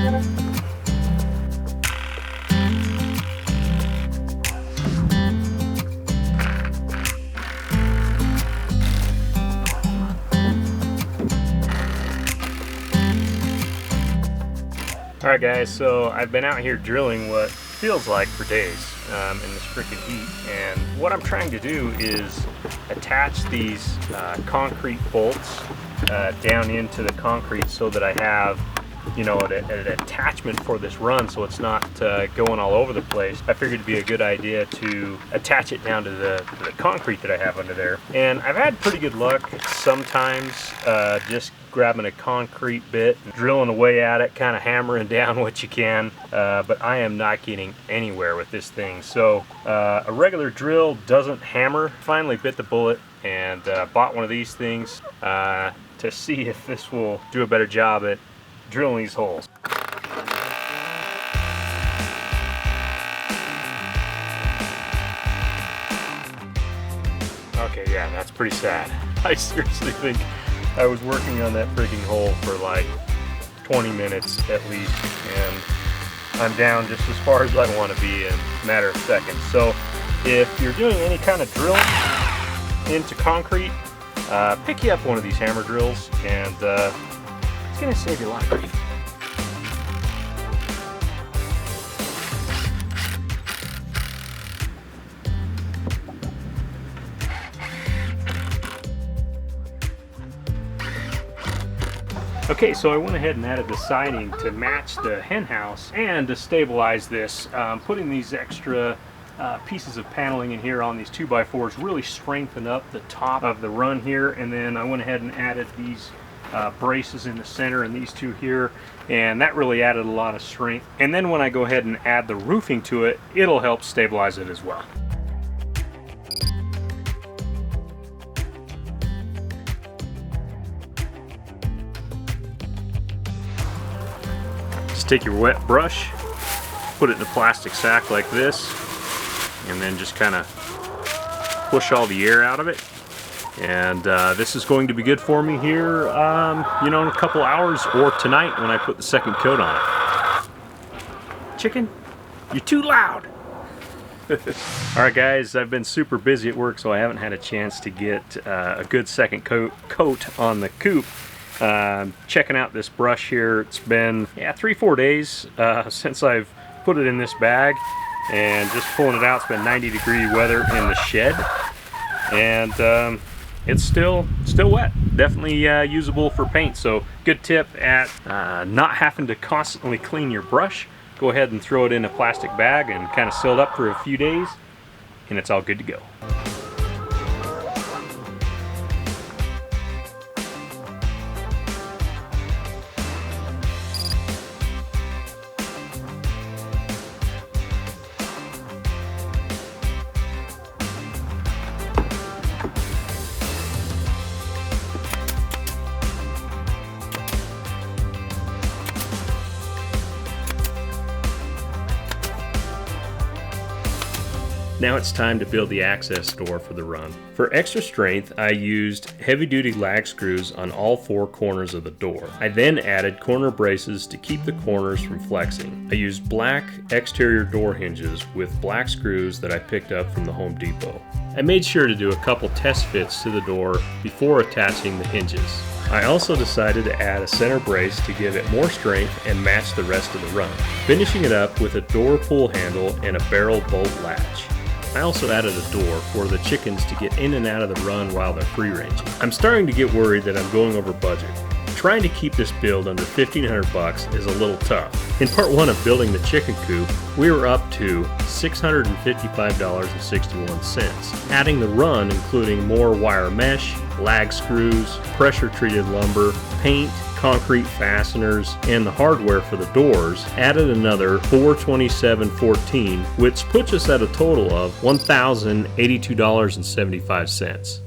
Alright guys, so I've been out here drilling what feels like for days in this freaking heat, and what I'm trying to do is attach these concrete bolts down into the concrete so that I have, you know, an attachment for this run so it's not going all over the place. I figured it'd be a good idea to attach it down to the concrete that I have under there. And I've had pretty good luck sometimes just grabbing a concrete bit and drilling away at it, kind of hammering down what you can, but I am not getting anywhere with this thing. So a regular drill doesn't hammer. Finally bit the bullet and bought one of these things to see if this will do a better job at drilling these holes. Okay, yeah, that's pretty sad. I seriously think I was working on that freaking hole for like 20 minutes at least, and I'm down just as far as I want to be in a matter of seconds. So if you're doing any kind of drilling into concrete, pick you up one of these hammer drills, and it's going to save you a lot of grief. Okay, so I went ahead and added the siding to match the hen house and to stabilize this. Putting these extra pieces of paneling in here on these 2x4s really strengthen up the top of the run here, and then I went ahead and added these braces in the center and these two here, and that really added a lot of strength. And then when I go ahead and add the roofing to it, it'll help stabilize it as well. Just take your wet brush, put it in a plastic sack like this, and then just kind of push all the air out of it. And this is going to be good for me here, you know, in a couple hours or tonight when I put the second coat on it. Chicken, you're too loud. Alright guys, I've been super busy at work, so I haven't had a chance to get a good second coat on the Coop. Checking out this brush here. It's been 3-4 days since I've put it in this bag, and just pulling it out, it's been 90-degree weather in the shed, and it's still wet. Definitely usable for paint. So good tip at not having to constantly clean your brush. Go ahead and throw it in a plastic bag and kind of seal it up for a few days, and it's all good to go. Now it's time to build the access door for the run. For extra strength, I used heavy-duty lag screws on all 4 corners of the door. I then added corner braces to keep the corners from flexing. I used black exterior door hinges with black screws that I picked up from the Home Depot. I made sure to do a couple test fits to the door before attaching the hinges. I also decided to add a center brace to give it more strength and match the rest of the run, finishing it up with a door pull handle and a barrel bolt latch. I also added a door for the chickens to get in and out of the run while they're free ranging. I'm starting to get worried that I'm going over budget. Trying to keep this build under $1,500 is a little tough. In part 1 of building the chicken coop, we were up to $655.61. Adding the run, including more wire mesh, lag screws, pressure treated lumber, paint, concrete fasteners, and the hardware for the doors, added another $427.14, which puts us at a total of $1,082.75.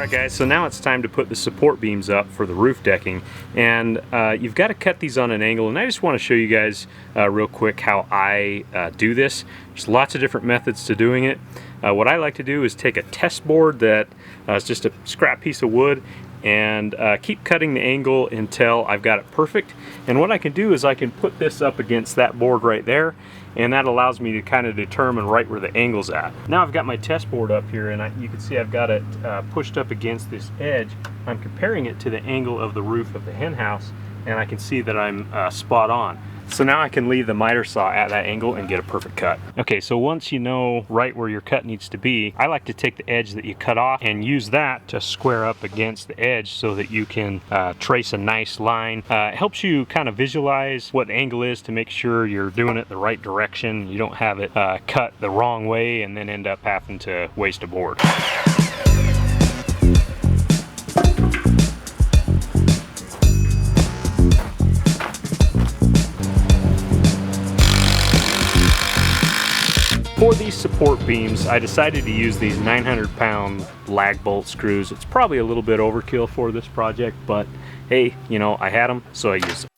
Alright guys, so now it's time to put the support beams up for the roof decking, and you've got to cut these on an angle, and I just want to show you guys real quick how I do this. There's lots of different methods to doing it. What I like to do is take a test board that is just a scrap piece of wood and keep cutting the angle until I've got it perfect. And what I can do is I can put this up against that board right there, and that allows me to kind of determine right where the angle's at. Now I've got my test board up here, and you can see I've got it pushed up against this edge. I'm comparing it to the angle of the roof of the hen house, and I can see that I'm spot on. So now I can leave the miter saw at that angle and get a perfect cut. Okay, so once you know right where your cut needs to be, I like to take the edge that you cut off and use that to square up against the edge so that you can trace a nice line. It helps you kind of visualize what the angle is to make sure you're doing it the right direction. You don't have it cut the wrong way and then end up having to waste a board. For these support beams, I decided to use these 900-pound lag bolt screws. It's probably a little bit overkill for this project, but hey, you know, I had them, so I used them.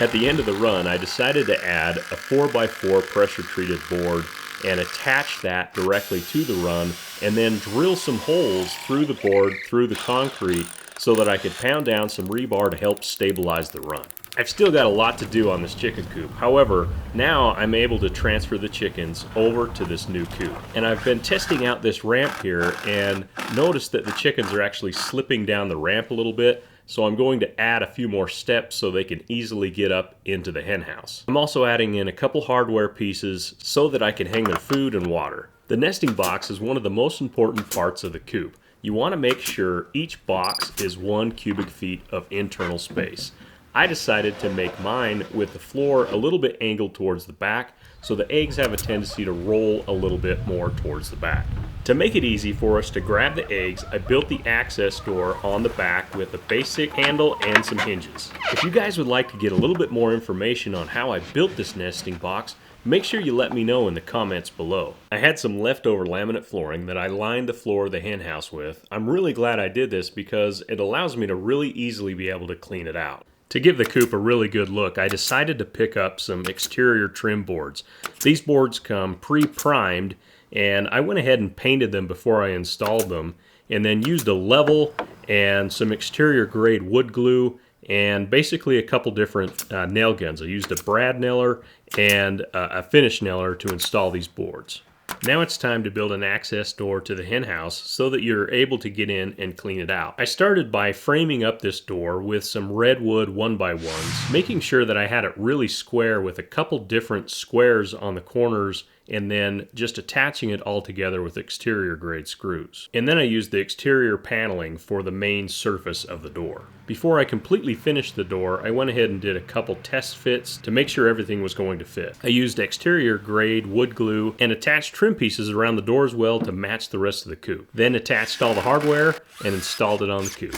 At the end of the run, I decided to add a 4x4 pressure treated board and attach that directly to the run, and then drill some holes through the board, through the concrete, so that I could pound down some rebar to help stabilize the run. I've still got a lot to do on this chicken coop. However, now I'm able to transfer the chickens over to this new coop. And I've been testing out this ramp here and noticed that the chickens are actually slipping down the ramp a little bit. So I'm going to add a few more steps so they can easily get up into the hen house. I'm also adding in a couple hardware pieces so that I can hang their food and water. The nesting box is one of the most important parts of the coop. You want to make sure each box is 1 cubic feet of internal space. I decided to make mine with the floor a little bit angled towards the back, so the eggs have a tendency to roll a little bit more towards the back. To make it easy for us to grab the eggs, I built the access door on the back with a basic handle and some hinges. If you guys would like to get a little bit more information on how I built this nesting box, make sure you let me know in the comments below. I had some leftover laminate flooring that I lined the floor of the hen house with. I'm really glad I did this because it allows me to really easily be able to clean it out. To give the coop a really good look, I decided to pick up some exterior trim boards. These boards come pre-primed, and I went ahead and painted them before I installed them, and then used a level and some exterior grade wood glue and basically a couple different nail guns. I used a brad nailer and a finish nailer to install these boards. Now it's time to build an access door to the hen house so that you're able to get in and clean it out. I started by framing up this door with some redwood 1x1s, making sure that I had it really square with a couple different squares on the corners, and then just attaching it all together with exterior grade screws. And then I used the exterior paneling for the main surface of the door. Before I completely finished the door, I went ahead and did a couple test fits to make sure everything was going to fit. I used exterior grade wood glue and attached trim pieces around the door as well to match the rest of the coop. Then attached all the hardware and installed it on the coop.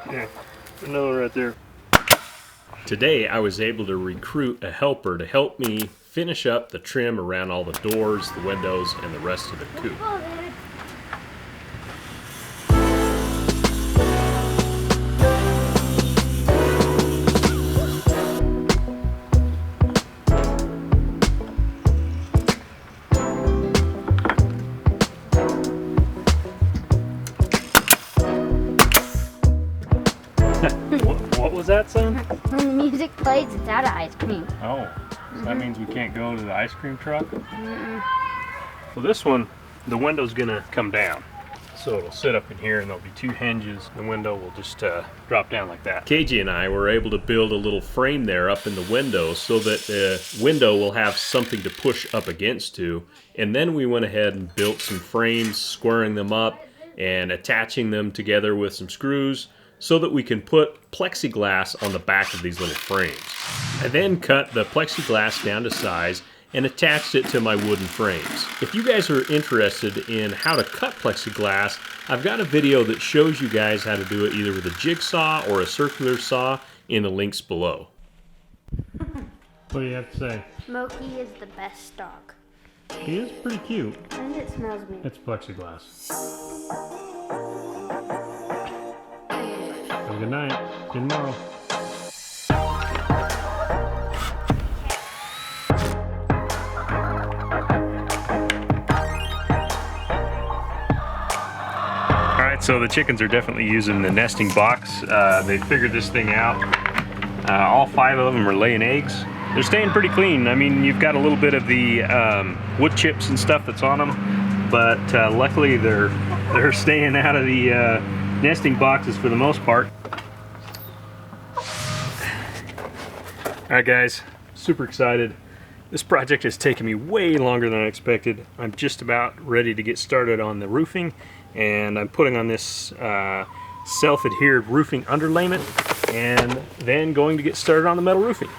Yeah, another right there. Today I was able to recruit a helper to help me finish up the trim around all the doors, the windows, and the rest of the coop. What was that, son? When music plays, it's out of ice cream. Oh, so that means we can't go to the ice cream truck? Well, this one, the window's gonna come down. So it'll sit up in here and there'll be two hinges. The window will just drop down like that. KJ and I were able to build a little frame there up in the window so that the window will have something to push up against to. And then we went ahead and built some frames, squaring them up and attaching them together with some screws so that we can put plexiglass on the back of these little frames. I then cut the plexiglass down to size and attached it to my wooden frames. If you guys are interested in how to cut plexiglass, I've got a video that shows you guys how to do it either with a jigsaw or a circular saw in the links below. What do you have to say? Smokey is the best dog. He is pretty cute. And it smells mean. It's plexiglass. Have a good night. See you tomorrow. So the chickens are definitely using the nesting box. They figured this thing out. All 5 of them are laying eggs. They're staying pretty clean. I mean, you've got a little bit of the wood chips and stuff that's on them, but luckily they're staying out of the nesting boxes for the most part. All right, guys, super excited. This project has taken me way longer than I expected. I'm just about ready to get started on the roofing, and I'm putting on this self-adhered roofing underlayment and then going to get started on the metal roofing.